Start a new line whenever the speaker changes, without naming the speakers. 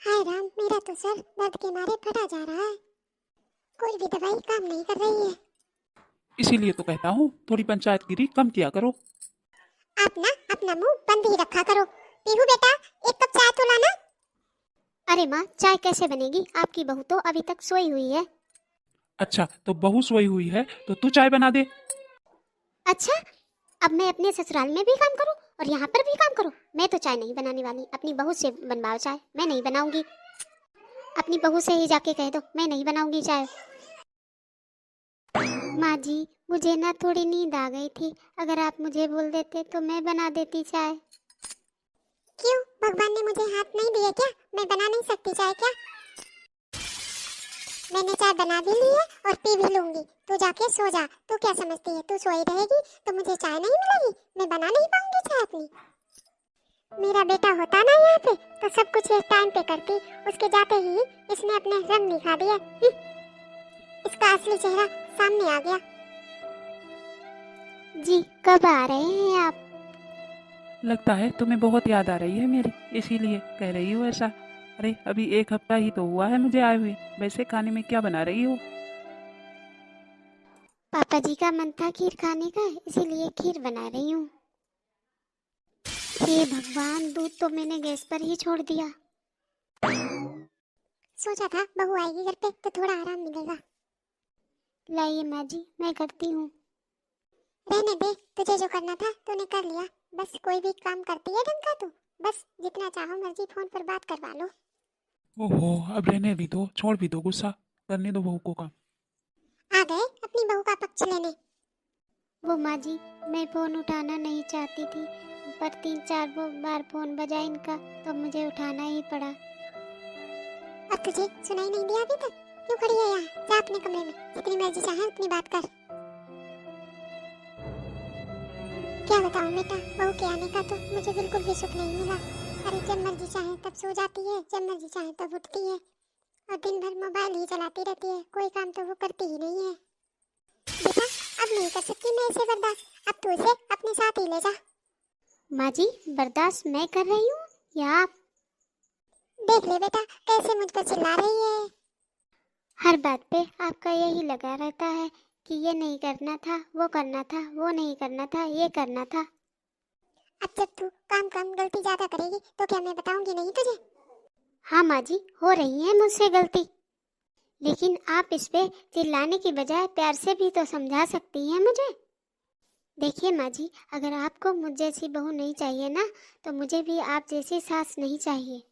हाय राम, मेरा तो सर दर्द के मारे फटा जा रहा है। कोई भी दवाई काम नहीं कर रही है।
इसीलिए तो कहता हूँ थोड़ी पंचायतगिरी कम किया करो।
आप ना अपना मुंह बंद ही रखा करो। पीहू बेटा, एक कप चाय तो लाना।
अरे माँ, चाय कैसे बनेगी? आपकी बहू तो अभी तक सोई हुई है।
अच्छा, तो बहू सोई हुई है तो तू चाय बना दे।
अच्छा, अब मैं अपने ससुराल में भी काम करूं और यहाँ पर भी काम करूं? मैं तो चाय नहीं बनाने वाली। अपनी बहू से बनवाओ चाय, मैं नहीं बनाऊंगी। अपनी बहू से ही जाके कह दो मैं नहीं बनाऊंगी चाय। माँ जी, मुझे ना थोड़ी नींद आ गई थी। अगर आप मुझे बोल देते तो मैं बना देती चाय।
क्यों, भगवान ने मुझे हाथ नहीं दिए क्या? मैं बना नहीं सकती चाय क्या? मैंने चाय बना भी ली है और पी भी लूंगी। तू जाके सो जा। तू क्या समझती है, तू सोई रहेगी तो मुझे चाय नहीं मिलेगी? मैं बना नहीं पाऊंगी चाय अपनी। मेरा बेटा होता ना यहाँ पे तो सब कुछ एक टाइम पे करती। उसके जाते ही इसने अपने रंग दिखा दिए। इसका असली चेहरा सामने आ गया।
जी, कब आ रहे हैं आप?
लगता है तुम्हें बहुत याद आ रही है मेरी, इसीलिए कह रही हो ऐसा। अरे अभी 1 हफ्ता ही तो हुआ है मुझे आए हुए। वैसे खाने में क्या बना रही हो?
पापा जी का मन था खीर खाने का, इसीलिए खीर बना रही हूँ। हे भगवान, दूध तो मैंने गैस पर ही छोड़ दिया।
सोचा था बहू आएगी घर पे तो थोड़ा आराम मिलेगा।
लाइए माँ जी, मैं करती हूँ।
रहने दे, तुझे जो करना था तूने कर लिया। बस कोई भी काम करती है ढंग का तू? बस जितना चाहो मर्जी फोन पर बात करवा लो।
ओहो, अब रहने भी दो, छोड़ भी दो गुस्सा। करने दो बहू को काम।
आ गए अपनी बहू का पक्ष लेने।
वो माँ जी, मैं फ़ोन उठाना नहीं चाहती थी, पर 3-4 बार फ़ोन बजा इनका, तो मुझे उठाना ही पड़ा।
अब तुझे सुनाई नहीं दिया अभी तक? क्यों खड़ी है यहाँ? जा अपने कमरे में, जितनी मर्जी चाहे उतनी बात कर। क्या बताऊं बेटा, बहू के आने का तो मुझे बिल्कुल भी सुख नहीं मिला। अरे जब मर्जी चाहे तब सो जाती है, जब मर्जी चाहे तब उठती है और दिन भर मोबाइल ही चलाती रहती है। कोई काम तो वो करती ही नहीं है। बेटा, अब नहीं कर सकती मैं इसे बर्दाश्त। अब तू इसे अपने साथ ही ले जा।
माँ जी, बर्दाश्त मैं कर रही हूँ या आप?
देख ले बेटा, कैसे मुझ पर चिल्ला रही है।
हर बात पे आपका यही लगा रहता है कि ये नहीं करना था, वो करना था, वो नहीं करना था, ये करना था।
अब जब तू काम कम गलती ज्यादा करेगी तो क्या मैं बताऊंगी नहीं तुझे?
हाँ माँ जी, हो रही है मुझसे गलती, लेकिन आप इस पे चिल्लाने की बजाय प्यार से भी तो समझा सकती हैं मुझे। देखिए माँ जी, अगर आपको मुझ जैसी बहू नहीं चाहिए ना, तो मुझे भी आप जैसी सास नहीं चाहिए।